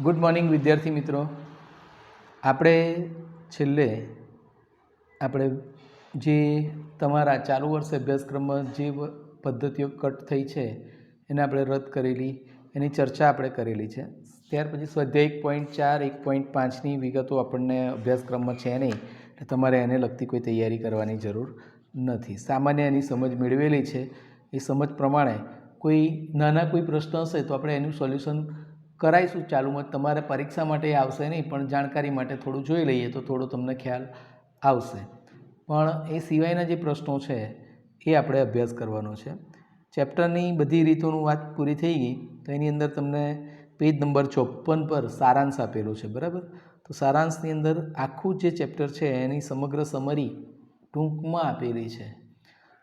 Good morning વિદ્યાર્થી મિત્રો. આપણે છેલ્લે જે તમારા ચાલુ વર્ષે અભ્યાસક્રમમાં જે પદ્ધતિઓ કટ થઈ છે એને આપણે રદ કરેલી, એની ચર્ચા આપણે કરેલી છે. ત્યાર પછી સ્વાધ્યાય 1.4 1.5ની વિગતો આપણને અભ્યાસક્રમમાં છે નહીં, એટલે તમારે એને લગતી કોઈ તૈયારી કરવાની જરૂર નથી. સામાન્ય એની સમજ મેળવેલી છે. એ સમજ પ્રમાણે કોઈ કોઈ પ્રશ્ન હશે તો આપણે એનું સોલ્યુશન કરાવીશું ચાલુમાં. તમારે પરીક્ષા માટે આવશે નહીં, પણ જાણકારી માટે થોડું જોઈ લઈએ તો થોડો તમને ખ્યાલ આવશે. પણ એ સિવાયના જે પ્રશ્નો છે એ આપણે અભ્યાસ કરવાનો છે. ચેપ્ટરની બધી રીતોનું વાત પૂરી થઈ ગઈ તો એની અંદર તમને પેજ નંબર 54 પર સારાંશ આપેલો છે, બરાબર. તો સારાંશની અંદર આખું જે ચેપ્ટર છે એની સમગ્ર સમરી ટૂંકમાં આપેલી છે.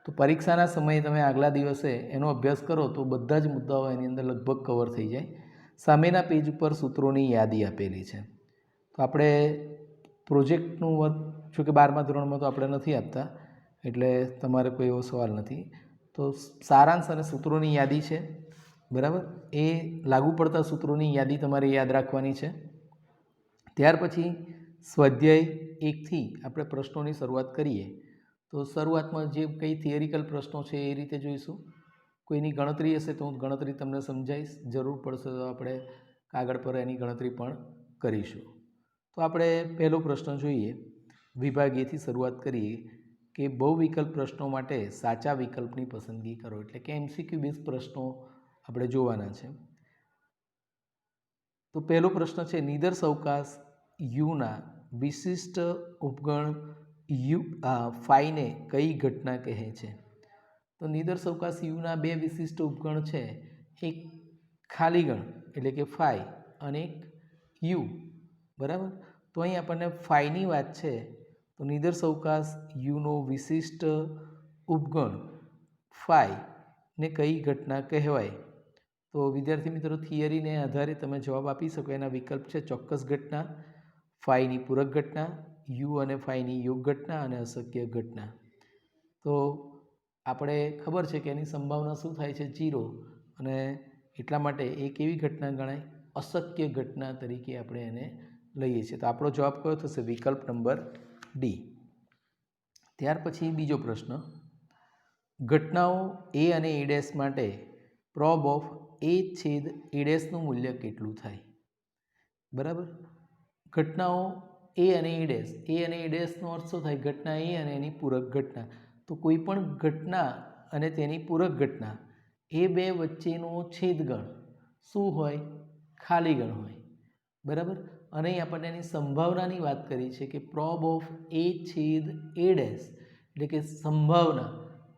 તો પરીક્ષાના સમયે તમે આગલા દિવસે એનો અભ્યાસ કરો તો બધા જ મુદ્દાઓ એની અંદર લગભગ કવર થઈ જાય. સામેના પેજ ઉપર સૂત્રોની યાદી આપેલી છે. તો આપણે પ્રોજેક્ટનું વર્ક, જો કે 12મા ધોરણમાં તો આપણે નથી આપતા, એટલે તમારે કોઈ એવો સવાલ નથી. તો સારાંશ અને સૂત્રોની યાદી છે, બરાબર. એ લાગુ પડતા સૂત્રોની યાદી તમારે યાદ રાખવાની છે. ત્યાર પછી સ્વાધ્યાય 1થી આપણે પ્રશ્નોની શરૂઆત કરીએ. તો શરૂઆતમાં જે કંઈ થિયરિકલ પ્રશ્નો છે એ રીતે જોઈશું. કોઈની ગણતરી હશે તો હું ગણતરી તમને સમજાવીશ, જરૂર પડશે તો આપણે કાગળ પર એની ગણતરી પણ કરીશું. તો આપણે પહેલો પ્રશ્ન જોઈએ. વિભાગ એથી શરૂઆત કરીએ કે બહુવિકલ્પ પ્રશ્નો માટે સાચા વિકલ્પની પસંદગી કરો. એટલે કે MCQ બેઝ પ્રશ્નો આપણે જોવાના છે. તો પહેલો પ્રશ્ન છે, નિદર્શઅવકાશ યુના વિશિષ્ટ ઉપગણ ફાઈને કઈ ઘટના કહે છે? તો નિદર્શઅવકાશ યુના બે વિશિષ્ટ ઉપગણ છે, એક ખાલીગણ એટલે કે ફાઈ અને એક યુ, બરાબર. તો અહીં આપણને ફાઈની વાત છે. તો નિદર્શઅવકાશ યુનો વિશિષ્ટ ઉપગણ ફાઈને કઈ ઘટના કહેવાય? તો વિદ્યાર્થી મિત્રો, થિયરીને આધારે તમે જવાબ આપી શકો. એના વિકલ્પ છે ચોક્કસ ઘટના, ફાઈની પૂરક ઘટના, યુ અને ફાઈની યોગ ઘટના અને અશક્ય ઘટના. તો આપણે ખબર છે કે એની સંભાવના શું થાય છે? 0. અને એટલા માટે એક એવી ઘટના ગણાય, અશક્ય ઘટના તરીકે આપણે એને લઈએ છીએ. તો આપણો જવાબ કયો થશે? વિકલ્પ નંબર ડી. ત્યાર પછી બીજો પ્રશ્ન, ઘટનાઓ એ અને એ ડેશ માટે પ્રોબ ઓફ એ છેદ એ ડેશનું મૂલ્ય કેટલું થાય? બરાબર. ઘટનાઓ એ અને એ ડેશ, એ અને એ ડેશનો અર્થ શું થાય? ઘટના એ અને એની પૂરક ઘટના. તો કોઈ પણ ઘટના અને તેની પૂરક ઘટના એ બે વચ્ચેનો છેદગણ શું હોય? ખાલીગણ હોય, બરાબર. અને અહીં આપણને એની સંભાવનાની વાત કરી છે કે પ્રોબ ઓફ એ છેદ એ ડેશ, એટલે કે સંભાવના.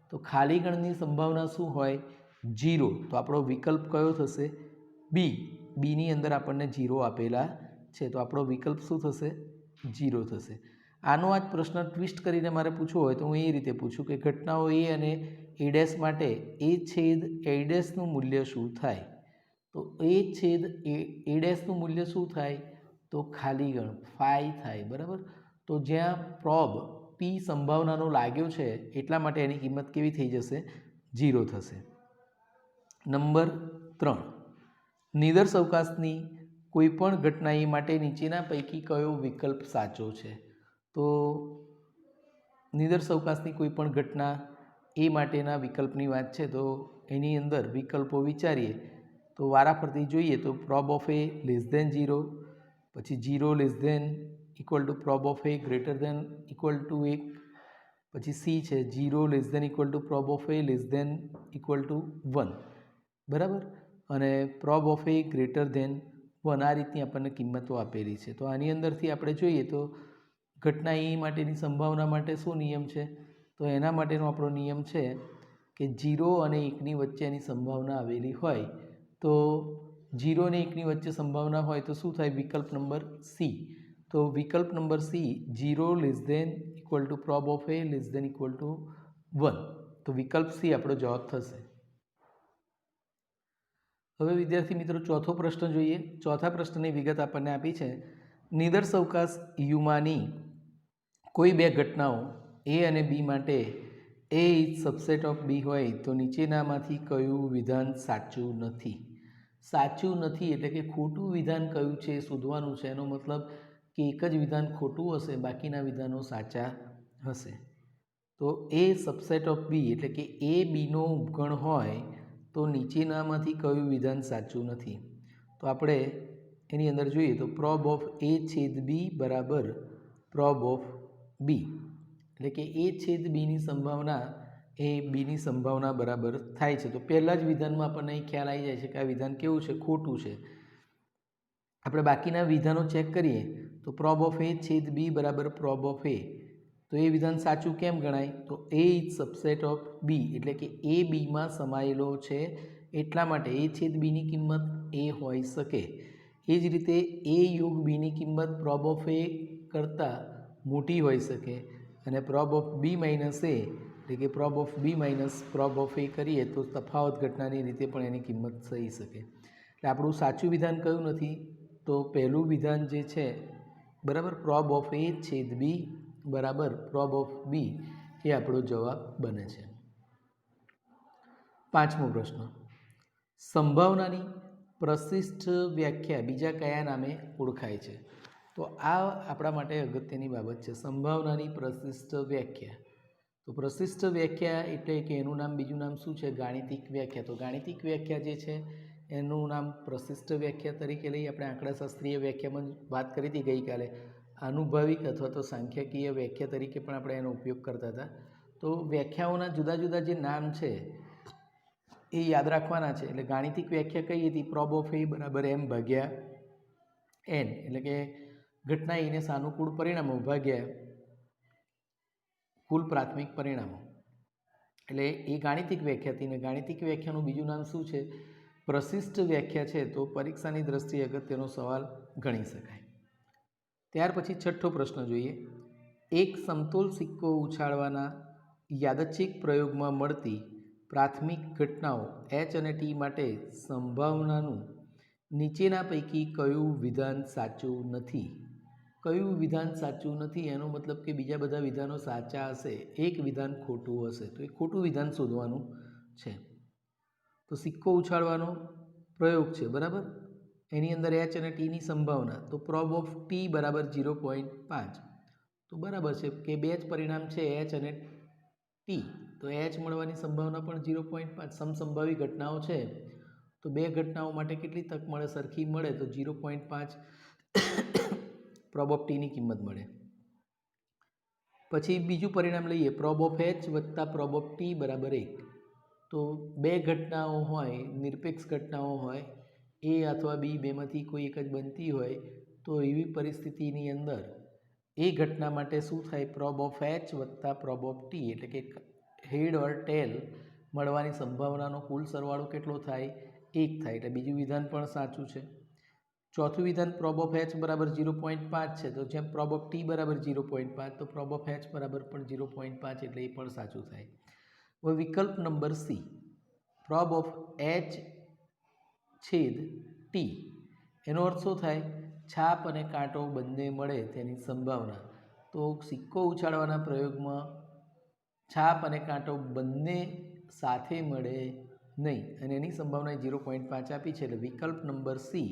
તો ખાલીગણની સંભાવના શું હોય? 0. તો આપણો વિકલ્પ કયો થશે? બી. બીની અંદર આપણને 0 આપેલા છે, તો આપણો વિકલ્પ શું થશે? 0 થશે. આનો આ જ પ્રશ્ન ટ્વિસ્ટ કરીને મારે પૂછવો હોય તો હું એ રીતે પૂછું કે ઘટનાઓ એ અને એ ડેશ માટે એ છેદ એ ડેશનું મૂલ્ય શું થાય? તો એ છેદ એ ડેશનું મૂલ્ય શું થાય? તો ખાલીગણ ફાઈ થાય, બરાબર. તો જ્યાં પ્રોબ પી સંભાવનાનો લાગ્યો છે એટલા માટે એની કિંમત કેવી થઈ જશે? 0 થશે. નંબર 3, નિદર્શઅવકાશની કોઈ પણ ઘટના એ માટે નીચેના પૈકી કયો વિકલ્પ સાચો છે? તો નિદર્શઅવકાશની કોઈ પણ ઘટના એ માટેના વિકલ્પની વાત છે. તો એની અંદર વિકલ્પો વિચારીએ તો વારાફરતી જોઈએ તો prob of A less than 0, પછી 0 less than equal to prob of A greater than equal to 1, પછી સી છે 0 less than equal to prob of A less than equal to 1, બરાબર. અને prob of A greater than 1, આ રીતની આપણને કિંમતો આપેલી છે. તો આની અંદરથી આપણે જોઈએ તો ઘટના એ માટેની સંભાવના માટે શું નિયમ છે? તો એના માટેનો આપણો નિયમ છે કે 0 અને 1ની વચ્ચે એની સંભાવના આવેલી હોય. તો 0 અને 1ની વચ્ચે સંભાવના હોય તો શું થાય? વિકલ્પ નંબર સી. તો વિકલ્પ number C 0 less than equal to prob of A less than equal to 1. તો વિકલ્પ સી આપણો જવાબ થશે. હવે વિદ્યાર્થી મિત્રો, ચોથો પ્રશ્ન જોઈએ. ચોથા પ્રશ્નની વિગત આપણને આપી છે, નિદર્શઅવકાશ યુમાંની કોઈ બે ઘટનાઓ એ અને બી માટે એ ઇઝ સબસેટ ઓફ બી હોય તો નીચેનામાંથી કયું વિધાન સાચું નથી? સાચું નથી એટલે કે ખોટું વિધાન કયું છે એ શોધવાનું છે. એનો મતલબ કે એક જ વિધાન ખોટું હશે, બાકીના વિધાનો સાચા હશે. તો એ સબસેટ ઓફ બી એટલે કે એ બીનો ઉપગણ હોય તો નીચેનામાંથી કયું વિધાન સાચું નથી. તો આપણે એની અંદર જોઈએ તો પ્રોબ ઓફ એ છેદ બી બરાબર પ્રોબ ઓફ બી એટલે કે એ છેદ બીની સંભાવના એ બીની સંભાવના બરાબર થાય છે. તો પહેલાં જ વિધાનમાં આપણને અહીં ખ્યાલ આવી જાય છે કે આ વિધાન કેવું છે, ખોટું છે. આપણે બાકીના વિધાનો ચેક કરીએ તો પ્રોબ ઓફ એ છેદ બી બરાબર પ્રોબ ઓફ એ, તો એ વિધાન સાચું કેમ ગણાય? તો એ ઇઝ સબસેટ ઓફ બી એટલે કે એ બીમાં સમાયેલો છે એટલા માટે એ છેદ બીની કિંમત એ હોઈ શકે. એ જ રીતે એ યોગ બીની કિંમત પ્રોબ ઓફ એ કરતાં મોટી હોઈ શકે અને prob of B minus A એટલે કે prob of B minus prob of A કરીએ તો તફાવત ઘટનાની રીતે પણ એની કિંમત થઈ શકે. એટલે આપણું સાચું વિધાન કયું નથી? તો પહેલું વિધાન જે છે બરાબર પ્રોબ ઓફ એ છેદ બી બરાબર પ્રોબ ઓફ બી એ આપણો જવાબ બને છે. 5મો પ્રશ્ન, સંભાવનાની પ્રશિષ્ટ વ્યાખ્યા બીજા કયા નામે ઓળખાય છે? તો આ આપણા માટે અગત્યની બાબત છે, સંભાવનાની પ્રશિષ્ટ વ્યાખ્યા. તો પ્રશિષ્ટ વ્યાખ્યા એટલે કે એનું નામ બીજું નામ શું છે? ગાણિતિક વ્યાખ્યા. તો ગાણિતિક વ્યાખ્યા જે છે એનું નામ પ્રશિષ્ટ વ્યાખ્યા તરીકે લઈ. આપણે આંકડાશાસ્ત્રીય વ્યાખ્યામાં વાત કરી હતી ગઈકાલે. આનુભાવિક અથવા તો સાંખ્યકીય વ્યાખ્યા તરીકે પણ આપણે એનો ઉપયોગ કરતા હતા. તો વ્યાખ્યાઓના જુદા જુદા જે નામ છે એ યાદ રાખવાના છે. એટલે ગાણિતિક વ્યાખ્યા કઈ હતી? પ્રોબ ઓફ એ બરાબર એમ ભાગ્યા એન એટલે કે ઘટના એને સાનુકૂળ પરિણામો ભાગ્યા કુલ પ્રાથમિક પરિણામો. એટલે એ ગાણિતિક વ્યાખ્યા હતી. ને ગાણિતિક વ્યાખ્યાનું બીજું નામ શું છે? પ્રશિષ્ટ વ્યાખ્યા છે. તો પરીક્ષાની દ્રષ્ટિએ અગત્યનો સવાલ ગણી શકાય. ત્યાર પછી 6થો પ્રશ્ન જોઈએ. એક સમતોલ સિક્કો ઉછાળવાના યાદચ્છિક પ્રયોગમાં મળતી પ્રાથમિક ઘટનાઓ એચ અને ટી માટે સંભાવનાનું નીચેના પૈકી કયું વિધાન સાચું નથી? કયું વિધાન સાચું નથી એનો મતલબ કે બીજા બધા વિધાનો સાચા હશે, એક વિધાન ખોટું હશે. તો એ ખોટું વિધાન શોધવાનું છે. તો સિક્કો ઉછાળવાનો પ્રયોગ છે બરાબર, એની અંદર એચ અને ટીની સંભાવના. તો પ્રોબ ઓફ ટી બરાબર 0.5. તો બરાબર છે કે બે જ પરિણામ છે એચ અને ટી, તો એચ મળવાની સંભાવના પણ 0.5. સમસંભાવી ઘટનાઓ છે તો બે ઘટનાઓ માટે કેટલી તક મળે? સરખી મળે. તો 0.5 પ્રોબ ઓફ ટીની કિંમત મળે. પછી બીજું પરિણામ લઈએ, પ્રોબ ઓફ એચ વત્તા પ્રોબ ઓફ ટી બરાબર 1. તો બે ઘટનાઓ હોય, નિરપેક્ષ ઘટનાઓ હોય, એ અથવા બી બેમાંથી કોઈ એક જ બનતી હોય તો એવી પરિસ્થિતિની અંદર એ ઘટના માટે શું થાય? પ્રોબ ઓફ એચ વત્તા પ્રોબ ઓફ ટી એટલે કે હેડ ઓર ટેલ મળવાની સંભાવનાનો કુલ સરવાળો કેટલો થાય? 1 થાય. એટલે બીજું વિધાન પણ સાચું છે. ચોથું વિધાન પ્રોબ ઓફ એચ બરાબર 0.5 છે. તો જેમ પ્રોબ ઓફ ટી બરાબર 0.5 તો પ્રોબ ઓફ એચ બરાબર પણ 0.5 એટલે એ પણ સાચું થાય. હવે વિકલ્પ number C, probe of H છેદ ટી એનો અર્થ શું થાય? છાપ અને કાંટો બંને મળે તેની સંભાવના. તો સિક્કો ઉછાળવાના પ્રયોગમાં છાપ અને કાંટો બંને સાથે મળે નહીં અને એની સંભાવના 0.5 આપી છે. એટલે વિકલ્પ નંબર સી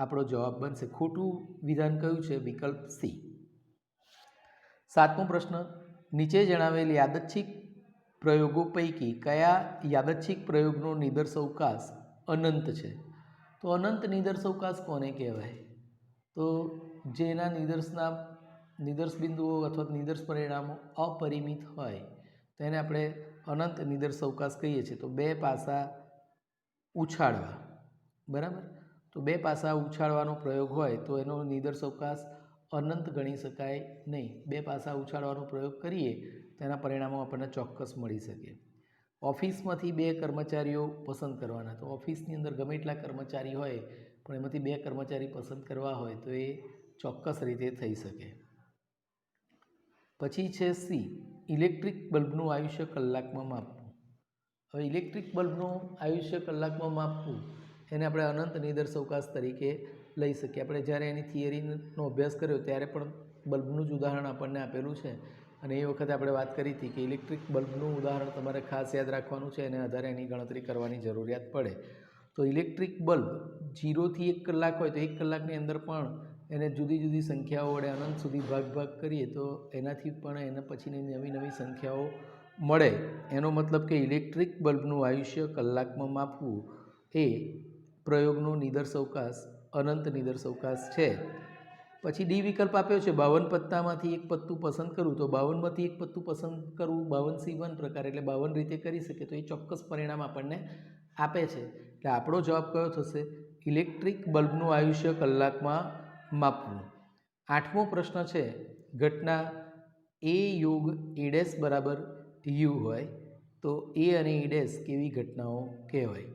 આપણો જવાબ બનશે. ખોટું વિધાન કયું છે? વિકલ્પ સી. 7મો પ્રશ્ન, નીચે જણાવેલ યાદચ્છિક પ્રયોગો પૈકી કયા યાદચ્છિક પ્રયોગનો નિદર્શવકાશ અનંત છે? તો અનંત નિદર્શવકાશ કોને કહેવાય? તો જેના નિદર્શ બિંદુઓ અથવા નિદર્શ પરિણામો અપરિમિત હોય તેને આપણે અનંત નિદર્શવકાશ કહીએ છીએ. તો બે પાસા ઉછાળવા બરાબર, તો બે પાસા ઉછાળવાનો પ્રયોગ હોય તો એનો નિદર્શવકાશ અનંત ગણી શકાય નહીં. બે પાસા ઉછાળવાનો પ્રયોગ કરીએ તેના પરિણામો આપણને ચોક્કસ મળી શકે. ઓફિસમાંથી બે કર્મચારીઓ પસંદ કરવાના. તો ઓફિસની અંદર ગમે એટલા કર્મચારી હોય પણ એમાંથી બે કર્મચારી પસંદ કરવા હોય તો એ ચોક્કસ રીતે થઈ શકે. પછી છે સી, ઇલેક્ટ્રિક બલ્બનું આયુષ્ય કલાકમાં માપવું. હવે ઇલેક્ટ્રિક બલ્બનું આયુષ્ય કલાકમાં માપવું એને આપણે અનંત નિદર્શવકાશ તરીકે લઈ શકીએ. આપણે જ્યારે એની થિયરીનો અભ્યાસ કર્યો ત્યારે પણ બલ્બનું જ ઉદાહરણ આપણને આપેલું છે અને એ વખતે આપણે વાત કરી હતી કે ઇલેક્ટ્રિક બલ્બનું ઉદાહરણ તમારે ખાસ યાદ રાખવાનું છે અને આધારે એની ગણતરી કરવાની જરૂરિયાત પડે. તો ઇલેક્ટ્રિક બલ્બ 0 થી 1 કલાક હોય તો 1 કલાકની અંદર પણ એને જુદી જુદી સંખ્યાઓ વડે અનંત સુધી ભાગ કરીએ તો એનાથી પણ એના પછીની નવી નવી સંખ્યાઓ મળે. એનો મતલબ કે ઇલેક્ટ્રિક બલ્બનું આયુષ્ય કલાકમાં માપવું એ પ્રયોગનો નિદર્શવકાશ અનંત નિદર્શવકાશ છે. પછી ડી વિકલ્પ આપ્યો છે 52 પત્તામાંથી એક પત્તું પસંદ કરવું. તો 52માંથી એક પત્તું પસંદ કરવું 52C1 પ્રકાર એટલે 52 રીતે કરી શકે તો એ ચોક્કસ પરિણામ આપણને આપે છે. એટલે આપણો જવાબ કયો થશે? ઇલેક્ટ્રિક બલ્બનું આયુષ્ય કલાકમાં માપવું. 8મો પ્રશ્ન છે ઘટના એ યોગ એ ડેશ બરાબર યુ હોય તો એ અને એ ડેશ કેવી ઘટનાઓ કહેવાય?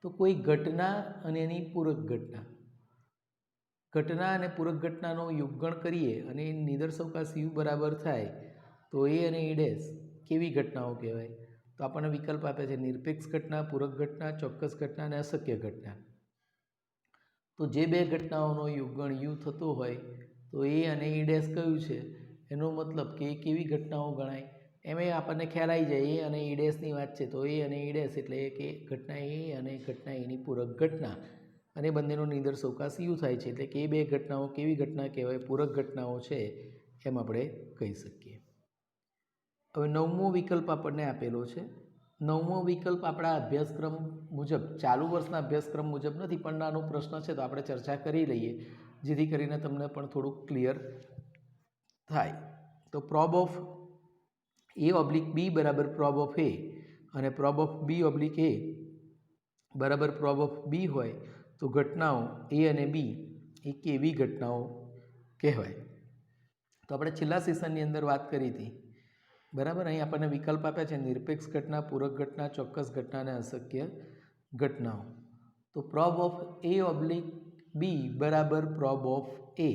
તો કોઈ ઘટના અને એની પૂરક ઘટના, ઘટના અને પૂરક ઘટનાનો યોગગણ કરીએ અને નિદર્શવકાશ યુ બરાબર થાય તો એ અને એ ડેશ કેવી ઘટનાઓ કહેવાય? તો આપણને વિકલ્પ આપે છે નિરપેક્ષ ઘટના, પૂરક ઘટના, ચોક્કસ ઘટના અને અશક્ય ઘટના. તો જે બે ઘટનાઓનો યોગગણ યુ થતો હોય તો એ અને એ ડેશ કયું છે એનો મતલબ કે એ કેવી ઘટનાઓ ગણાય એમાં આપણને ખ્યાલ આવી જાય. એ અને એ ડેશની વાત છે તો એ અને એ ડેશ એટલે કે ઘટના એ અને ઘટના એની પૂરક ઘટના અને બંનેનો નિદર્શવકાશ યુ થાય છે એટલે કે એ બે ઘટનાઓ કેવી ઘટના કહેવાય? પૂરક ઘટનાઓ છે એમ આપણે કહી શકીએ. હવે 9મો વિકલ્પ આપણને આપેલો છે. 9મો વિકલ્પ આપણા અભ્યાસક્રમ મુજબ ચાલુ વર્ષના અભ્યાસક્રમ મુજબ નથી પણ નાનો પ્રશ્ન છે તો આપણે ચર્ચા કરી લઈએ જેથી કરીને તમને પણ થોડુંક ક્લિયર થાય. તો prob of A oblique B બરાબર પ્રોબ ઓફ એ અને prob of B oblique A બરાબર પ્રોબ ઓફ બી હોય તો ઘટનાઓ એ અને બી એ કેવી ઘટનાઓ કહેવાય? તો આપણે છેલ્લા સેશનની અંદર વાત કરી હતી બરાબર. અહીં આપણને વિકલ્પ આપ્યા છે નિરપેક્ષ ઘટના, પૂરક ઘટના, ચોક્કસ ઘટના અને અશક્ય ઘટનાઓ. તો prob of A oblique B બરાબર પ્રોબ ઓફ એ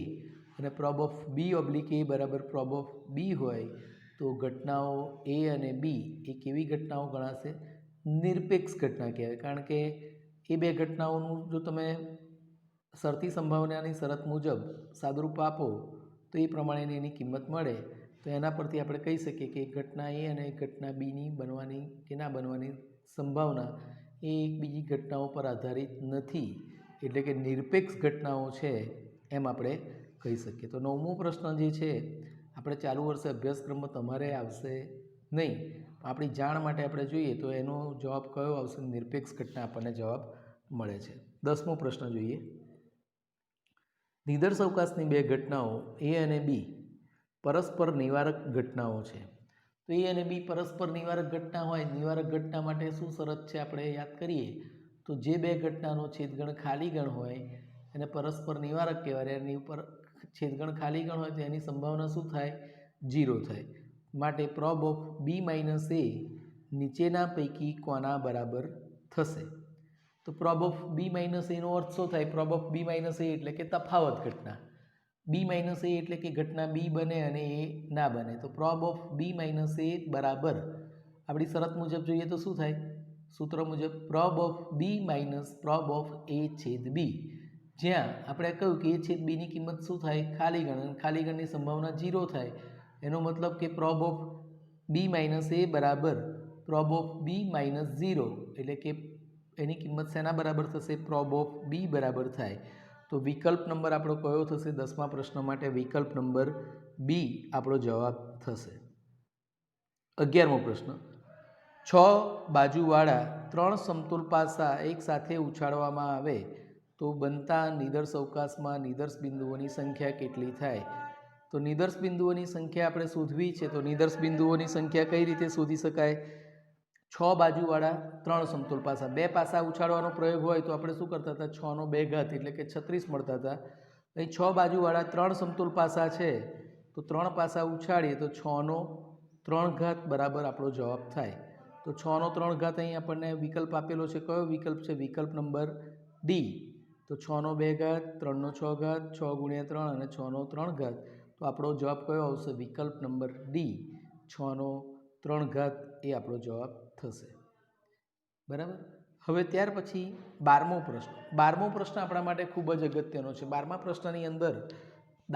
અને prob of B oblique A બરાબર પ્રોબ ઓફ બી હોય તો ઘટનાઓ એ અને બી એ કેવી ઘટનાઓ ગણાશે? નિરપેક્ષ ઘટના કહેવાય. કારણ કે એ બે ઘટનાઓનું જો તમે શરતી સંભાવનાની શરત મુજબ સાદુરૂપ આપો તો એ પ્રમાણેની એની કિંમત મળે. તો એના પરથી આપણે કહી શકીએ કે ઘટના એ અને ઘટના બીની બનવાની કે ના બનવાની સંભાવના એ બીજી ઘટનાઓ પર આધારિત નથી એટલે કે નિરપેક્ષ ઘટનાઓ છે એમ આપણે કહી શકીએ. તો 9મો પ્રશ્ન જે છે આપણે ચાલુ વર્ષે અભ્યાસક્રમમાં તમારે આવશે નહીં, આપણી જાણ માટે આપણે જોઈએ તો એનો જવાબ કયો આવશે? નિરપેક્ષ ઘટના આપણને જવાબ મળે છે. 10મો પ્રશ્ન જોઈએ. નિદર્શવકાશની બે ઘટનાઓ એ અને બી પરસ્પર નિવારક ઘટનાઓ છે. તો એ અને બી પરસ્પર નિવારક ઘટના હોય, નિવારક ઘટના માટે શું શરત છે આપણે યાદ કરીએ તો જે બે ઘટનાનો છેદગણ ખાલી ગણ હોય એને પરસ્પર નિવારક કહેવાય. એની ઉપર છેદગણ ખાલી ગણ હોય તો એની સંભાવના શું થાય? 0 થાય. માટે પ્રોબ ઓફ બી માઇનસ એ નીચેના પૈકી કોના બરાબર થશે? તો પ્રોબ ઓફ બી માઇનસ એનો અર્થ શું થાય? Probe of B minus A એટલે કે તફાવત ઘટના. બી માઇનસ એ એટલે કે ઘટના બી બને અને એ ના બને. તો પ્રોબ ઓફ બી માઇનસ એ બરાબર આપણી શરત મુજબ જોઈએ તો શું થાય? સૂત્ર મુજબ prob of B minus prob of A છેદ બી, જ્યાં આપણે કહ્યું કે એ છેદ બીની કિંમત શું થાય? ખાલી ગણ. અને ખાલી ગણની સંભાવના 0 થાય. એનો મતલબ કે પ્રોબ ઓફ બી માઇનસ એ બરાબર પ્રોબ ઓફ બી માઇનસ 0 એટલે કે એની કિંમત શેના બરાબર થશે? પ્રોબ ઓફ બી બરાબર થાય. તો વિકલ્પ નંબર આપણો કયો થશે? 10મા પ્રશ્ન માટે વિકલ્પ નંબર બી આપણો જવાબ થશે. 11મો પ્રશ્ન. 6 બાજુવાળા 3 સમતોલ પાસા એક સાથે ઉછાળવામાં આવે તો બનતા નિદર્શવકાશમાં નિદર્શ બિંદુઓની સંખ્યા કેટલી થાય? તો નિદર્શ બિંદુઓની સંખ્યા આપણે શોધવી છે તો નિદર્શ બિંદુઓની સંખ્યા કઈ રીતે શોધી શકાય? 6 બાજુવાળા 3 સમતોલ પાસા, બે પાસા ઉછાળવાનો પ્રયોગ હોય તો આપણે શું કરતા હતા? 6 નો 2 ઘાત એટલે કે 36 મળતા હતા. અહીં 6 બાજુવાળા 3 સમતોલ પાસા છે તો 3 પાસા ઉછાળીએ તો 6 નો 3 ઘાત બરાબર આપણો જવાબ થાય. તો 6 નો 3 ઘાત અહીં આપણને વિકલ્પ આપેલો છે. કયો વિકલ્પ છે? વિકલ્પ નંબર ડી. તો 6 નો 2 ઘાત, 3 નો 6 ઘાત, 6 ગુણ્યા 3 અને 6 નો 3 ઘાત. તો આપણો જવાબ કયો આવશે? વિકલ્પ નંબર ડી 6 નો 3 ઘાત એ આપણો જવાબ થશે. બરાબર. હવે ત્યાર પછી 12મો પ્રશ્ન. 12મો પ્રશ્ન આપણા માટે ખૂબ જ અગત્યનો છે. 12મા પ્રશ્નની અંદર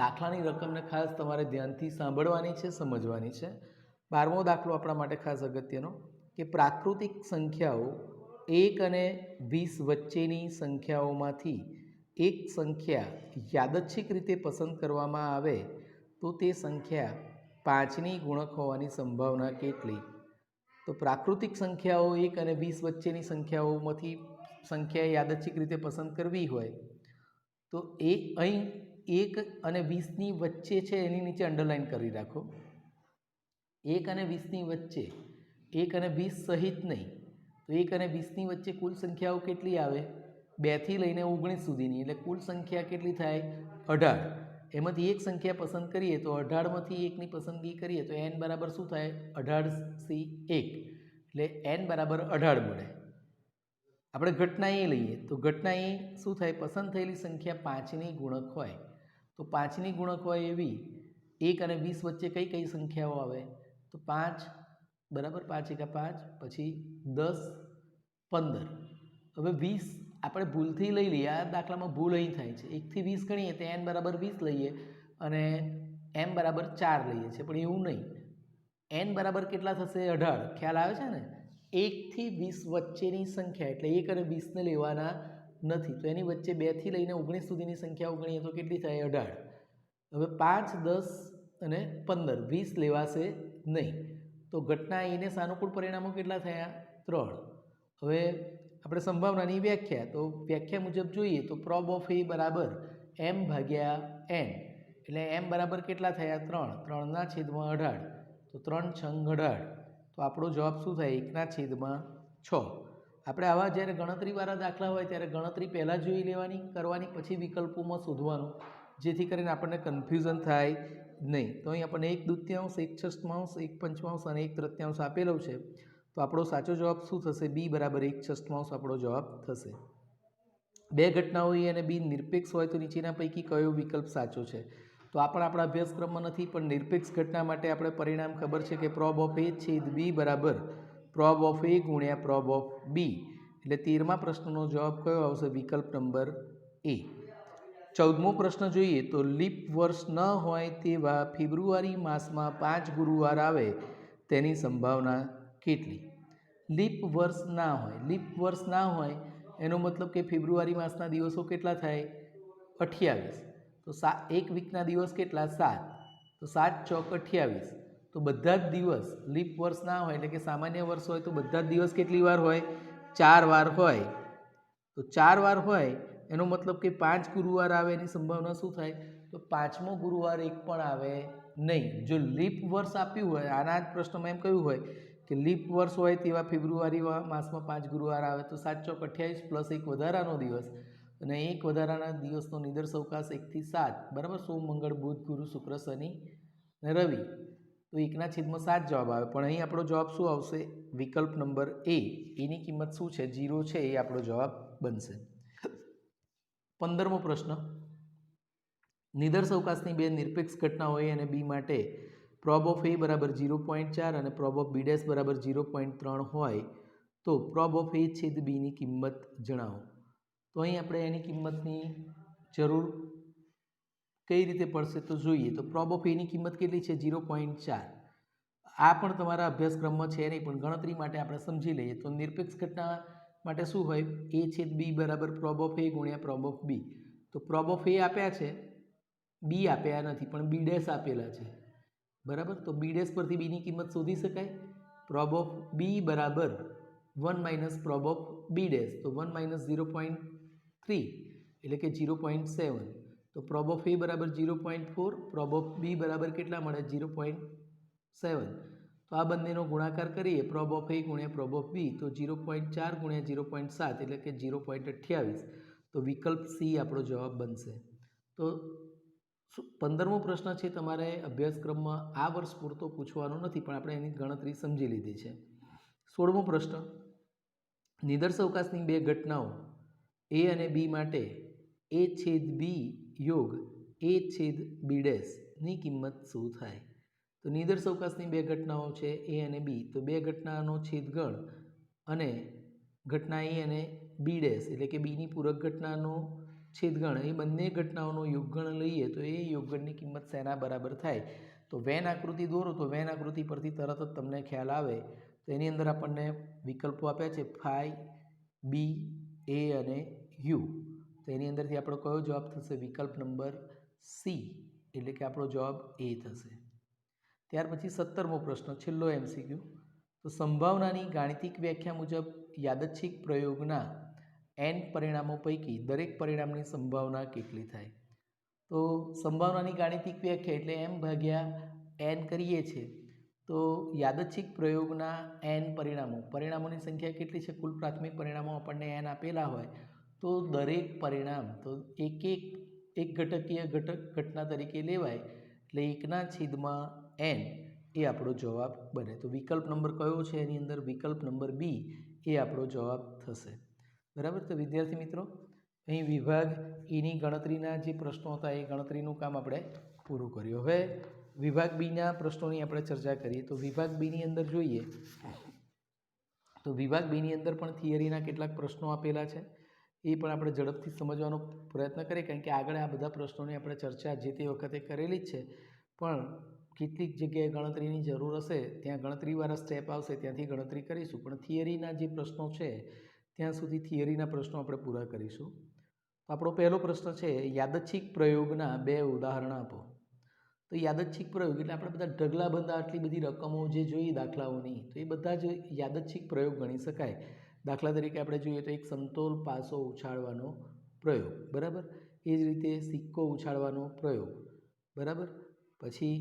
દાખલાની રકમને ખાસ તમારે ધ્યાનથી સાંભળવાની છે, સમજવાની છે. 12મો દાખલો આપણા માટે ખાસ અગત્યનો કે પ્રાકૃતિક સંખ્યાઓ 1 અને 20 વચ્ચેની સંખ્યાઓમાંથી એક સંખ્યા યાદચ્છિક રીતે પસંદ કરવામાં આવે તો તે સંખ્યા 5ની ગુણક હોવાની સંભાવના કેટલી? તો પ્રાકૃતિક સંખ્યાઓ 1 અને 20 વચ્ચેની સંખ્યાઓમાંથી સંખ્યા યાદચ્છિક રીતે પસંદ કરવી હોય તો એ અહીં 1 અને 20ની વચ્ચે છે એની નીચે અંડરલાઇન કરી રાખો. 1 અને 20ની વચ્ચે, 1 અને 20 સહિત નહીં. તો 1 અને 20ની વચ્ચે કુલ સંખ્યાઓ કેટલી આવે? 2થી લઈને 19 સુધીની. એટલે કુલ સંખ્યા કેટલી થાય? 18. એમાંથી એક સંખ્યા પસંદ કરીએ તો 18માંથી એકની પસંદગી કરીએ તો n બરાબર શું થાય? 18C1. એટલે n બરાબર 18 મળે. આપણે ઘટના એ લઈએ તો ઘટના એ શું થાય? પસંદ થયેલી સંખ્યા 5ની ગુણક હોય. તો 5ની ગુણક હોય એવી 1 અને 20 વચ્ચે કઈ કઈ સંખ્યાઓ આવે? તો 5 બરાબર, 5 એકા 5, પછી 10, 15. હવે 20 આપણે ભૂલથી લઈ લઈએ. આ દાખલામાં ભૂલ અહીં થાય છે. 1થી 20 ગણીએ તો n બરાબર 20 લઈએ અને m બરાબર 4 લઈએ છીએ, પણ એવું નહીં. n બરાબર કેટલા થશે? 18. ખ્યાલ આવે છે ને? 1થી 20 વચ્ચેની સંખ્યા એટલે 1 અને 20ને લેવાના નથી. તો એની વચ્ચે 2થી લઈને 19 સુધીની સંખ્યાઓ ગણીએ તો કેટલી થાય? 18. હવે 5, 10 અને 15, 20 લેવાશે નહીં. તો ઘટના એને સાનુકૂળ પરિણામો કેટલા થયા? 3. હવે આપણે સંભાવનાની વ્યાખ્યા, તો વ્યાખ્યા મુજબ જોઈએ તો પ્રોબ ઓફ એ બરાબર m ભાગ્યા n. એટલે m બરાબર કેટલા થયા? 3. 3/18. તો 3 છંગ 18. તો આપણો જવાબ શું થાય? 1/6. આપણે આવા જ્યારે ગણતરીવાળા દાખલા હોય ત્યારે ગણતરી પહેલાં જોઈ લેવાની, કરવાની, પછી વિકલ્પોમાં શોધવાનું, જેથી કરીને આપણને કન્ફ્યુઝન થાય નહીં. તો અહીં આપણને 1/2, 1/6, 1/5 અને 1/3 આપેલો છે. તો આપણો સાચો જવાબ શું થશે? બી બરાબર 1/6 આપણો જવાબ થશે. બે ઘટનાઓ એ અને બી નિરપેક્ષ હોય તો નીચેના પૈકી કયો વિકલ્પ સાચો છે? તો આ પણ આપણા અભ્યાસક્રમમાં નથી, પણ નિરપેક્ષ ઘટના માટે આપણે પરિણામ ખબર છે કે પ્રોબ ઓફ એ છેદ બી બરાબર પ્રોબ ઓફ એ ગુણ્યા પ્રોબ ઓફ બી. એટલે 13મા પ્રશ્નનો જવાબ કયો આવશે? વિકલ્પ નંબર એ. 14મો પ્રશ્ન જોઈએ તો લીપ વર્ષ ન હોય તેવા ફેબ્રુઆરી માસમાં 5 ગુરુવાર આવે તેની સંભાવના કેટલી? લીપ વર્ષ ના હોય. લીપ વર્ષ ના હોય એનો મતલબ કે ફેબ્રુઆરી માસના દિવસો કેટલા થાય? 28. તો એક વીકના દિવસ કેટલા? 7. તો 7 ચોક 28. તો બધા જ દિવસ લીપ વર્ષ ના હોય એટલે કે સામાન્ય વર્ષ હોય તો બધા જ દિવસ કેટલી વાર હોય? 4 વાર હોય. તો 4 વાર હોય એનો મતલબ કે 5 ગુરુવાર આવે એની સંભાવના શું થાય? તો 5મો ગુરુવાર એક પણ આવે નહીં. જો લીપ વર્ષ આપ્યું હોય, આના જ પ્રશ્નમાં એમ કહ્યું હોય કે લીપ વર્ષ હોય તેવા ફેબ્રુઆરી માસમાં 5 ગુરુવાર આવે તો 7 ચોક 28 પ્લસ એક વધારાનો દિવસ, અને એક વધારાના દિવસનો નિદર્શ અવકાશ 1 થી 7 બરાબર. સોમ, મંગળ, બુધ, ગુરુ, શુક્ર, શનિ અને રવિ. તો 1/7 જવાબ આવે. પણ અહીં આપણો જવાબ શું આવશે? વિકલ્પ નંબર એ. એની કિંમત શું છે? 0 છે. એ આપણો જવાબ બનશે. 15મો પ્રશ્ન. નિદર્શ અવકાશની બે નિરપેક્ષ ઘટનાઓ એ અને બી માટે પ્રોબ ઓફ એ બરાબર 0.4 અને પ્રોબ ઓફ બી ડેશ બરાબર 0.3 હોય તો પ્રોબ ઓફ એ છેદ બીની કિંમત જણાવો. તો અહીં આપણે એની કિંમતની જરૂર કઈ રીતે પડશે તો જોઈએ. તો પ્રોબ ઓફ એની કિંમત કેટલી છે? 0.4. આ પણ તમારા અભ્યાસક્રમમાં છે નહીં, પણ ગણતરી માટે આપણે સમજી લઈએ. તો નિરપેક્ષ ઘટના માટે શું હોય? એ છેદ બી બરાબર પ્રોબ ઓફ એ ગુણ્યા પ્રોબ ઓફ બી. તો પ્રોબ ઓફ એ આપ્યા છે, બી આપ્યા નથી, પણ બી ડેશ આપેલા છે બરાબર. તો બી ડેશ પરથી બીની કિંમત શોધી શકાય. પ્રોબ ઓફ બી બરાબર 1 minus prob of B dash. તો 1 માઇનસ 0.3 એટલે કે 0.7. તો પ્રોબ ઓફ એ બરાબર 0.4, પ્રોબ ઓફ બી બરાબર કેટલા મળે? 0.7. તો આ બંનેનો ગુણાકાર કરીએ પ્રોબ ઓફ એ ગુણ્યા પ્રોબ ઓફ બી તો 0.4 ગુણ્યા 0.7 એટલે કે 0.28. તો વિકલ્પ સી આપણો જવાબ બનશે. તો 15મો પ્રશ્ન છે તમારે અભ્યાસક્રમમાં આ વર્ષ પૂરતો પૂછવાનો નથી, પણ આપણે એની ગણતરી સમજી લીધી છે. 16મો પ્રશ્ન. નિદર્શ અવકાશની બે ઘટનાઓ એ અને બી માટે એ છેદ બી યોગ એ છેદ બી ડેશની કિંમત શું થાય? તો નિદર્શ અવકાશની બે ઘટનાઓ છે એ અને બી. તો બે ઘટનાનો છેદગણ અને ઘટના એ અને બી ડેશ એટલે કે બીની પૂરક ઘટનાનો છેદગણ, એ બંને ઘટનાઓનો યોગગણ લઈએ તો એ યોગગણની કિંમત શેના બરાબર થાય? તો વેન આકૃતિ દોરો તો વેન આકૃતિ પરથી તરત જ તમને ખ્યાલ આવે. તો એની અંદર આપણને વિકલ્પો આપ્યા છે 5, બી, એ અને યુ. તો એની અંદરથી આપણો કયો જવાબ થશે? વિકલ્પ નંબર સી, એટલે કે આપણો જવાબ એ થશે. ત્યાર પછી 17મો પ્રશ્ન, છેલ્લો MCQ. તો સંભાવનાની ગાણિતિક વ્યાખ્યા મુજબ યાદચ્છિક પ્રયોગના n પરિણામો પૈકી દરેક પરિણામની સંભાવના કેટલી થાય? તો સંભાવનાની ગાણિતિક વ્યાખ્યા એટલે m ભાગ્યા n કરીએ છીએ તો યાદચ્છિક પ્રયોગના n પરિણામોની સંખ્યા કેટલી છે? કુલ પ્રાથમિક પરિણામો આપણને n આપેલા હોય તો દરેક પરિણામ તો એક ઘટકીય ઘટના તરીકે લેવાય, એટલે 1/n એ આપણો જવાબ બને. તો વિકલ્પ નંબર કયો છે એની અંદર? વિકલ્પ નંબર બી એ આપણો જવાબ થશે. બરાબર. તો વિદ્યાર્થી મિત્રો, અહીં વિભાગ ઈની ગણતરીના જે પ્રશ્નો હતા એ ગણતરીનું કામ આપણે પૂરું કર્યું. હવે વિભાગ બીના પ્રશ્નોની આપણે ચર્ચા કરીએ. તો વિભાગ બીની અંદર જોઈએ તો વિભાગ બીની અંદર પણ થિયરીના કેટલાક પ્રશ્નો આપેલા છે, એ પણ આપણે ઝડપથી સમજવાનો પ્રયત્ન કરીએ, કારણ કે આગળ આ બધા પ્રશ્નોની આપણે ચર્ચા જે તે વખતે કરેલી જ છે, પણ કેટલીક જગ્યાએ ગણતરીની જરૂર હશે ત્યાં ગણતરીવાળા સ્ટેપ આવશે ત્યાંથી ગણતરી કરીશું, પણ થિયરીના જે પ્રશ્નો છે ત્યાં સુધી થિયરીના પ્રશ્નો આપણે પૂરા કરીશું. તો આપણો પહેલો પ્રશ્ન છે, યાદચ્છિક પ્રયોગના 2 ઉદાહરણ આપો. તો યાદચ્છિક પ્રયોગ એટલે આપણે બધા ઢગલાબંધ આટલી બધી રકમો જે જોઈએ દાખલાઓની, તો એ બધા જ યાદચ્છિક પ્રયોગ ગણી શકાય. દાખલા તરીકે આપણે જોઈએ તો એક સમતોલ પાસો ઉછાળવાનો પ્રયોગ, બરાબર. એ જ રીતે સિક્કો ઉછાળવાનો પ્રયોગ, બરાબર. પછી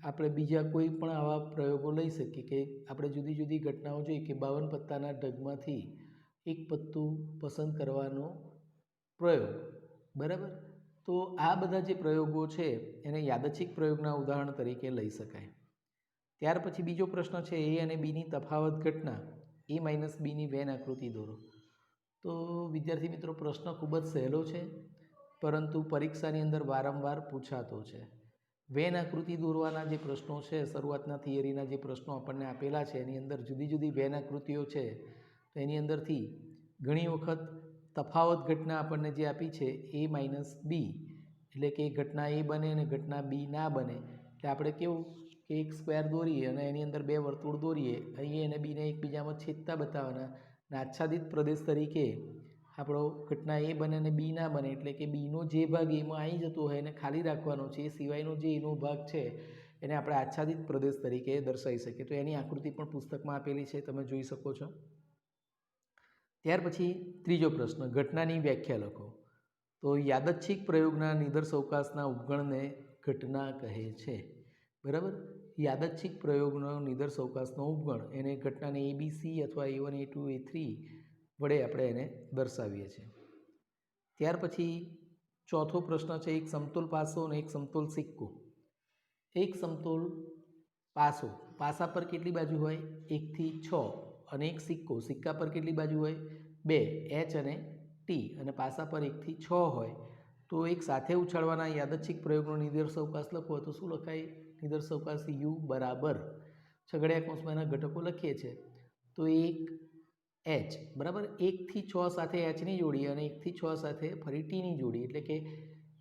આપણે બીજા કોઈ પણ આવા પ્રયોગો લઈ શકીએ કે આપણે જુદી જુદી ઘટનાઓ જોઈએ કે 52 પત્તાના ઢગમાંથી એક પત્તું પસંદ કરવાનો પ્રયોગ, બરાબર. તો આ બધા જે પ્રયોગો છે એને યાદચ્છિક પ્રયોગના ઉદાહરણ તરીકે લઈ શકાય. ત્યાર પછી બીજો પ્રશ્ન છે, એ અને બીની તફાવત ઘટના a - બીની વેન આકૃતિ દોરો. તો વિદ્યાર્થી મિત્રો, પ્રશ્ન ખૂબ જ સહેલો છે, પરંતુ પરીક્ષાની અંદર વારંવાર પૂછાતો છે. વેન આકૃતિ દોરવાના જે પ્રશ્નો છે, શરૂઆતના થિયરીના જે પ્રશ્નો આપણને આપેલા છે એની અંદર જુદી જુદી વેન આકૃતિઓ છે, તો એની અંદરથી ઘણી વખત તફાવત ઘટના આપણને જે આપી છે a - બી, એટલે કે ઘટના એ બને અને ઘટના બી ના બને, એટલે આપણે કેવું કે એક સ્ક્વેર દોરીએ અને એની અંદર 2 વર્તુળ દોરીએ, અહીં અને બીને એકબીજામાં છેદતા બતાવવાના, અને આચ્છાદિત પ્રદેશ તરીકે આપણો ઘટના એ બને અને બી ના બને, એટલે કે બીનો જે ભાગ એમાં આવી જતો હોય એને ખાલી રાખવાનો છે, એ સિવાયનો જે એનો ભાગ છે એને આપણે આચ્છાદિત પ્રદેશ તરીકે દર્શાવી શકીએ. તો એની આકૃતિ પણ પુસ્તકમાં આપેલી છે, તમે જોઈ શકો છો. ત્યાર પછી ત્રીજો પ્રશ્ન, ઘટનાની વ્યાખ્યા લખો. તો યાદચ્છિક પ્રયોગના નિદર્શઅવકાશના ઉપગણને ઘટના કહે છે, બરાબર. યાદચ્છિક પ્રયોગનો નિદર્શઅવકાશનો ઉપગણ એને ઘટનાને ABC અથવા A1 A2 A3 વડે આપણે એને દર્શાવીએ છીએ. ત્યાર પછી ચોથો પ્રશ્ન છે, એક સમતોલ પાસો અને એક સમતોલ સિક્કો. એક સમતોલ પાસો, પાસા પર કેટલી બાજુ હોય? 1 થી 6, અને એક સિક્કો, સિક્કા પર કેટલી બાજુ હોય? 2, H અને T, અને પાસા પર 1 થી 6 હોય. તો એક સાથે ઉછાળવાના યાદચ્છિક પ્રયોગનો નિદર્શઅવકાશ લખવો તો શું લખાય? નિદર્શઅવકાશ U બરાબર છગડીયા કૌંસમાં એના ઘટકો લખીએ છીએ તો 1 H, બરાબર. 1 થી 6 સાથે Hની જોડી અને 1 થી 6 સાથે ફરી Tની જોડી, એટલે કે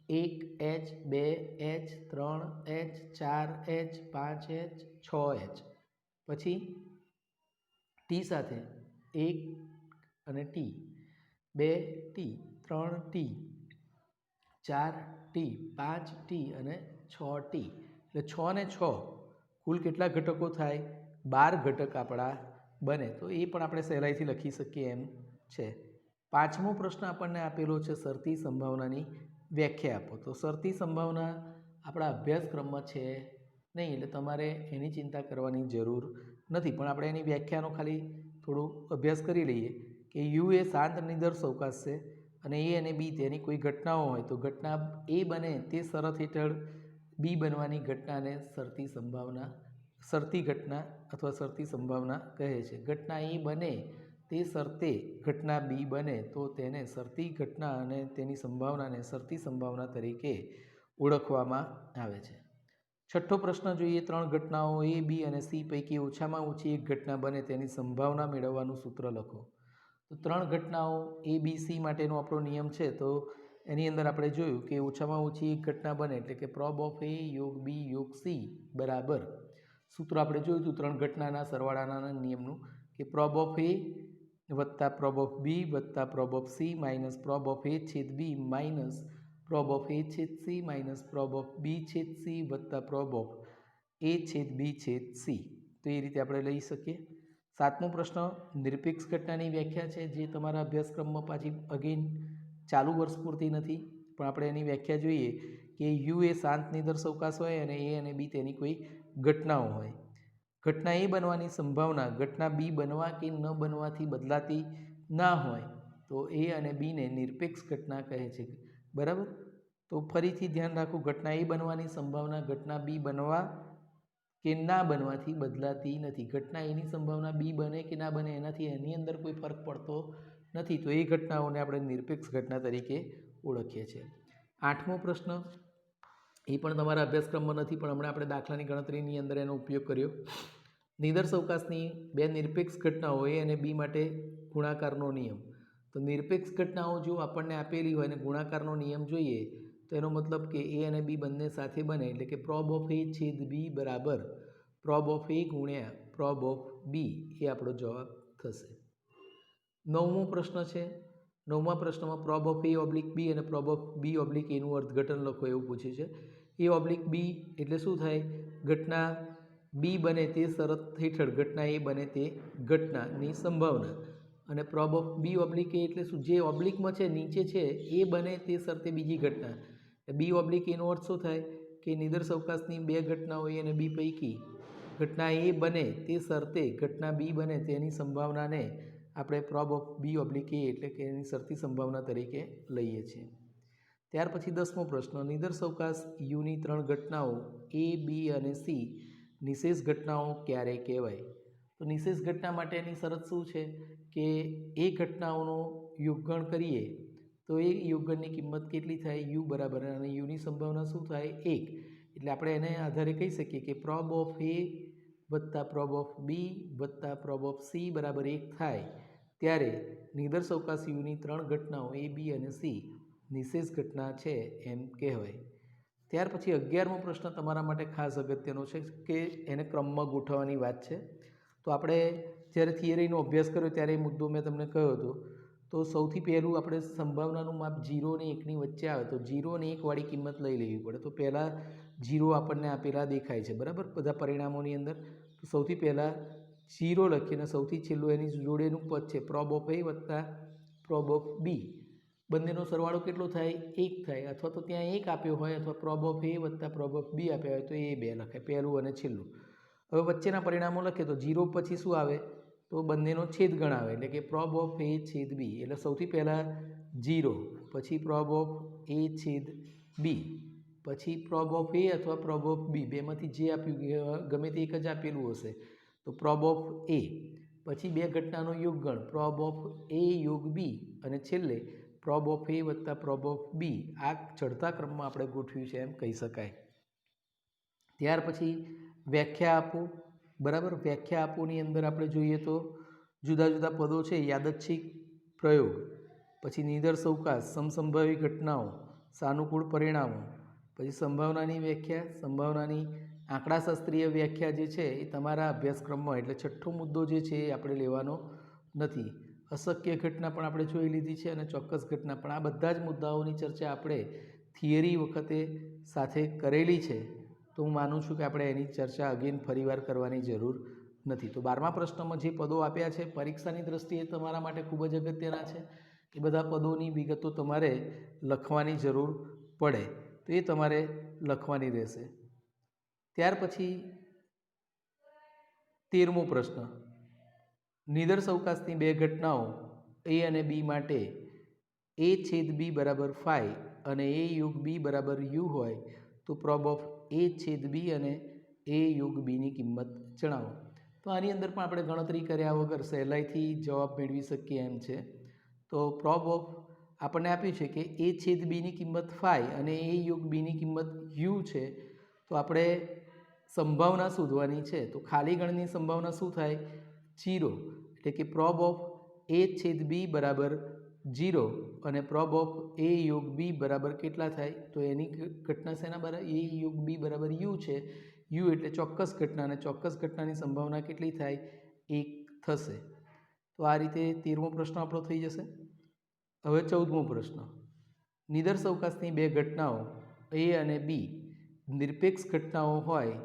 1 H 2 H 3 H 4 H 5 H 6 H. પછી T સાથે 1 અને T, 2 T, 3 T, 4 T, 5 T અને 6 T, એટલે 6 ને 6 કુલ કેટલા ઘટકો થાય? 12 ઘટક આપણા બને. તો એ પણ આપણે સહેલાઈથી લખી શકીએ એમ છે. પાંચમો પ્રશ્ન આપણને આપેલો છે, શરતી સંભાવનાની વ્યાખ્યા આપો. તો શરતી સંભાવના આપણા અભ્યાસક્રમમાં છે નહીં, એટલે તમારે એની ચિંતા કરવાની જરૂર નથી, પણ આપણે એની વ્યાખ્યાનો ખાલી થોડો અભ્યાસ કરી લઈએ કે યુ એ શાંત નિદર્શઅવકાશ છે અને એ અને બી તેની કોઈ ઘટનાઓ હોય તો ઘટના એ બને તે શરત હેઠળ બી બનવાની ઘટનાને શરતી ઘટના અથવા શરતી સંભાવના કહે છે. ઘટના એ બને તે શરતે ઘટના બી બને તો તેને શરતી ઘટના અને તેની સંભાવનાને શરતી સંભાવના તરીકે ઓળખવામાં આવે છે. છઠ્ઠો પ્રશ્ન જોઈએ, 3 ઘટનાઓ A, B અને C પૈકી ઓછામાં ઓછી એક ઘટના બને તેની સંભાવના મેળવવાનું સૂત્ર લખો. તો 3 ઘટનાઓ A, B, C માટેનો આપણો નિયમ છે, તો એની અંદર આપણે જોયું કે ઓછામાં ઓછી એક ઘટના બને એટલે કે પ્રોબ ઓફ A યોગ B યોગ C બરાબર, સૂત્ર આપણે જોયું હતું 3 ઘટનાના સરવાળાના નિયમનું, કે પ્રોબ ઓફ A વત્તા પ્રોબ ઓફ બી વત્તા prob of C minus prob of A છેદ B minus prob of A છેદ C minus prob of B છેદ સી વત્તા પ્રોબ ઓફ એ છેદ બી છેદ સી. તો એ રીતે આપણે લઈ શકીએ. 7મો પ્રશ્ન નિરપેક્ષ ઘટનાની વ્યાખ્યા છે, જે તમારા અભ્યાસક્રમમાં પાછી અગેન ચાલુ વર્ષ પૂરતી નથી, પણ આપણે એની વ્યાખ્યા જોઈએ કે યુ એ શાંત નિદર્શવકાશ હોય અને એ અને બી તેની કોઈ ઘટનાઓ હોય. ઘટના એ બનવાની સંભાવના ઘટના બી બનવા કે ન બનવાથી બદલાતી ના હોય તો એ અને બીને નિરપેક્ષ ઘટના કહે છે. બરાબર. તો ફરીથી ધ્યાન રાખો, ઘટના એ બનવાની સંભાવના ઘટના બી બનવા કે ના બનવાથી બદલાતી નથી. ઘટના એની સંભાવના બી બને કે ના બને એનાથી એની અંદર કોઈ ફરક પડતો નથી, તો એ ઘટનાઓને આપણે નિરપેક્ષ ઘટના તરીકે ઓળખીએ છીએ. 8મો પ્રશ્ન એ પણ તમારા અભ્યાસક્રમમાં નથી, પણ હમણાં આપણે દાખલાની ગણતરીની અંદર એનો ઉપયોગ કર્યો. નિદર્શવકાશની બે નિરપેક્ષ ઘટનાઓ એ અને બી માટે ગુણાકારનો નિયમ. તો નિરપેક્ષ ઘટનાઓ જો આપણને આપેલી હોય અને ગુણાકારનો નિયમ જોઈએ તો એનો મતલબ કે એ અને બી બંને સાથે બને, એટલે કે પ્રોબ ઓફ એ છેદ બી બરાબર પ્રોબ ઓફ એ ગુણ્યા પ્રોબ ઓફ બી, એ આપણો જવાબ થશે. 9મો પ્રશ્ન છે. 9મા પ્રશ્નમાં પ્રોબ ઓફ એ ઓબ્લિક બી અને પ્રોબ ઓફ બી ઓબ્લિક એનું અર્થઘટન લખો એવું પૂછ્યું છે. એ ઓબ્લિક બી એટલે શું થાય? ઘટના બી બને તે શરત હેઠળ ઘટના એ બને તે ઘટનાની સંભાવના. અને prob of B oblique A એટલે શું? જે ઓબ્લિકમાં છે, નીચે છે, એ બને તે શરતે બીજી ઘટના. બી ઓબ્લિક એનો અર્થ શું થાય કે નિદર્શવકાશની બે ઘટનાઓ એ અને બી પૈકી ઘટના એ બને તે શરતે ઘટના બી બને તેની સંભાવનાને આપણે prob of B oblique A એટલે કે એની શરતી સંભાવના તરીકે લઈએ છીએ. ત્યાર પછી 10મો પ્રશ્ન નિદર્શવકાશ યુની 3 ઘટનાઓ એ બી અને સી નિશેષ ઘટનાઓ ક્યારે કહેવાય? તો નિશેષ ઘટના માટેની શરત શું છે કે એ ઘટનાઓનો યોગગણ કરીએ તો એ યોગગણની કિંમત કેટલી થાય? યુ બરાબર, અને યુની સંભાવના શું થાય? 1. એટલે આપણે એને આધારે કહી શકીએ કે પ્રોબ ઓફ એ વત્તા પ્રોબ ઓફ બી વત્તા પ્રોબ ઓફ સી બરાબર 1 થાય ત્યારે નિદર્શવકાશ યુની 3 ઘટનાઓ એ બી અને સી નિશેષ ઘટના છે એમ કહેવાય. ત્યાર પછી 11મો પ્રશ્ન તમારા માટે ખાસ અગત્યનો છે કે એને ક્રમમાં ગોઠવવાની વાત છે. તો આપણે જ્યારે થિયરીનો અભ્યાસ કર્યો ત્યારે એ મુદ્દો મેં તમને કહ્યો હતો. તો સૌથી પહેલું આપણે સંભાવનાનું માપ 0 અને 1ની વચ્ચે આવે તો 0 અને 1 વાળી કિંમત લઈ લેવી પડે. તો પહેલાં 0 આપણને આપેલા દેખાય છે, બરાબર, બધા પરિણામોની અંદર. તો સૌથી પહેલાં 0 લખીને સૌથી છેલ્લું એની જોડેનું પદ છે પ્રોબ ઓફ એ વત્તા પ્રોબ ઓફ બી, બંનેનો સરવાળો કેટલો થાય? 1 થાય. અથવા તો ત્યાં 1 આપ્યો હોય અથવા પ્રોબ ઓફ એ વત્તા પ્રોબ ઓફ બી આપ્યા હોય તો એ 2 લખાય, પહેલું અને છેલ્લું. હવે વચ્ચેના પરિણામો લખીએ તો 0 પછી શું આવે? તો બંનેનો છેદ ગણાવે, એટલે કે પ્રોબ ઓફ એ છેદ બી. એટલે સૌથી પહેલાં 0, પછી પ્રોબ ઓફ એ છેદ બી, પછી પ્રોબ ઓફ એ અથવા પ્રોબ ઓફ બી, બેમાંથી જે આપ્યું ગમે તે એક જ આપેલું હશે તો પ્રોબ ઓફ એ, પછી બે ઘટનાનો યોગગણ પ્રોબ ઓફ એ યોગ બી, અને છેલ્લે પ્રોબ ઓફ એ વત્તા પ્રોબ ઓફ બી. આ ચડતા ક્રમમાં આપણે ગોઠવ્યું છે એમ કહી શકાય. ત્યાર પછી વ્યાખ્યા આપો. બરાબર, વ્યાખ્યા આપોની અંદર આપણે જોઈએ તો જુદા જુદા પદો છે, યાદચ્છિક પ્રયોગ, પછી નિદર્શવકાશ, સમસંભાવી ઘટનાઓ, સાનુકૂળ પરિણામો, પછી સંભાવનાની વ્યાખ્યા, સંભાવનાની આંકડાશાસ્ત્રીય વ્યાખ્યા જે છે એ તમારા અભ્યાસક્રમમાં, એટલે છઠ્ઠો મુદ્દો જે છે એ આપણે લેવાનો નથી. અશક્ય ઘટના પણ આપણે જોઈ લીધી છે અને ચોક્કસ ઘટના પણ. આ બધા જ મુદ્દાઓની ચર્ચા આપણે થિયરી વખતે સાથે કરેલી છે, તો હું માનું છું કે આપણે એની ચર્ચા અગેન ફરીવાર કરવાની જરૂર નથી. તો 12મા પ્રશ્નમાં જે પદો આપ્યા છે પરીક્ષાની દ્રષ્ટિએ તમારા માટે ખૂબ જ અગત્યના છે. એ બધા પદોની વિગતો તમારે લખવાની જરૂર પડે તો એ તમારે લખવાની રહેશે. ત્યાર પછી 13મો પ્રશ્ન નિદર્શવકાશની બે ઘટનાઓ એ અને બી માટે એ છેદ બી બરાબર 5 અને એ યોગ બી બરાબર યુ હોય તો પ્રોબ ઓફ એ છેદ બી અને એ યોગ બીની કિંમત જણાવો. તો આની અંદર પણ આપણે ગણતરી કર્યા વગર સહેલાઈથી જવાબ મેળવી શકીએ એમ છે. તો પ્રોબ ઓફ આપણને આપ્યું છે કે એ છેદ બીની કિંમત 5 અને એ યોગ બીની કિંમત યુ છે. તો આપણે સંભાવના શોધવાની છે. તો ખાલી ગણની સંભાવના શું થાય? 0. એટલે કે પ્રોબ ઓફ એ છેદ બી બરાબર 0 અને પ્રોબ ઓફ એ યોગ બી બરાબર કેટલા થાય? તો એની ઘટના શેના બરાબર? એ યોગ બી બરાબર યુ છે. યુ એટલે ચોક્કસ ઘટના, અને ચોક્કસ ઘટનાની સંભાવના કેટલી થાય? 1 થશે. તો આ રીતે 13મો પ્રશ્ન આપણો થઈ જશે. હવે 14મો પ્રશ્ન. નિદર્શવકાશની બે ઘટનાઓ એ અને બી નિરપેક્ષ ઘટનાઓ હોય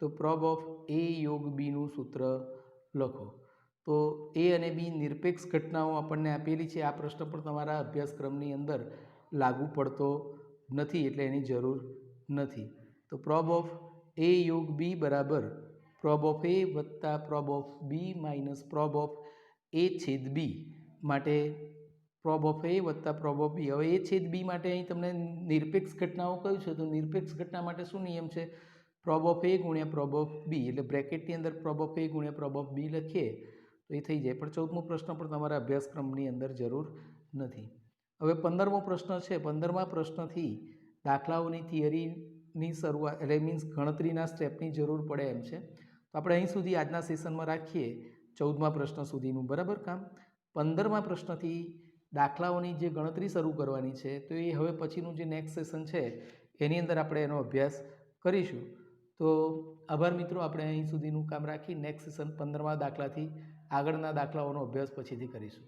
તો પ્રોબ ઓફ એ યોગ બીનું સૂત્ર લખો. તો એ અને બી નિરપેક્ષ ઘટનાઓ આપણને આપેલી છે. આ પ્રશ્ન પણ તમારા અભ્યાસક્રમની અંદર લાગુ પડતો નથી, એટલે એની જરૂર નથી. તો પ્રોબ ઓફ એ યોગ બી બરાબર પ્રોબ ઓફ એ વત્તા prob of B minus prob of A છેદ બી માટે પ્રોબ ઓફ એ વત્તા પ્રોબ ઓફ બી. હવે એ છેદ બી માટે અહીં તમને નિરપેક્ષ ઘટનાઓ કહ્યું છે, તો નિરપેક્ષ ઘટના માટે શું નિયમ છે? પ્રોબ ઓફ એ ગુણ્યા પ્રોબ ઓફ બી, એટલે બ્રેકેટની અંદર પ્રોબ ઓફ એ ગુણ્યા પ્રોબ ઓફ બી લખીએ તો એ થઈ જાય. પણ 14મો પ્રશ્ન પણ તમારા અભ્યાસક્રમની અંદર જરૂર નથી. હવે 15મો પ્રશ્ન છે. 15મા પ્રશ્નથી દાખલાઓની થિયરીની શરૂઆત એટલે મીન્સ ગણતરીના સ્ટેપની જરૂર પડે એમ છે. તો આપણે અહીં સુધી આજના સેશનમાં રાખીએ 14મા પ્રશ્ન સુધીનું, બરાબર કામ. 15મા પ્રશ્નથી દાખલાઓની જે ગણતરી શરૂ કરવાની છે, તો એ હવે પછીનું જે નેક્સ્ટ સેશન છે એની અંદર આપણે એનો અભ્યાસ કરીશું. તો આભાર મિત્રો, આપણે અહીં સુધીનું કામ રાખી નેક્સ્ટ સેશન 15મા દાખલાથી આગળના દાખલાઓનો અભ્યાસ પછીથી કરીશું.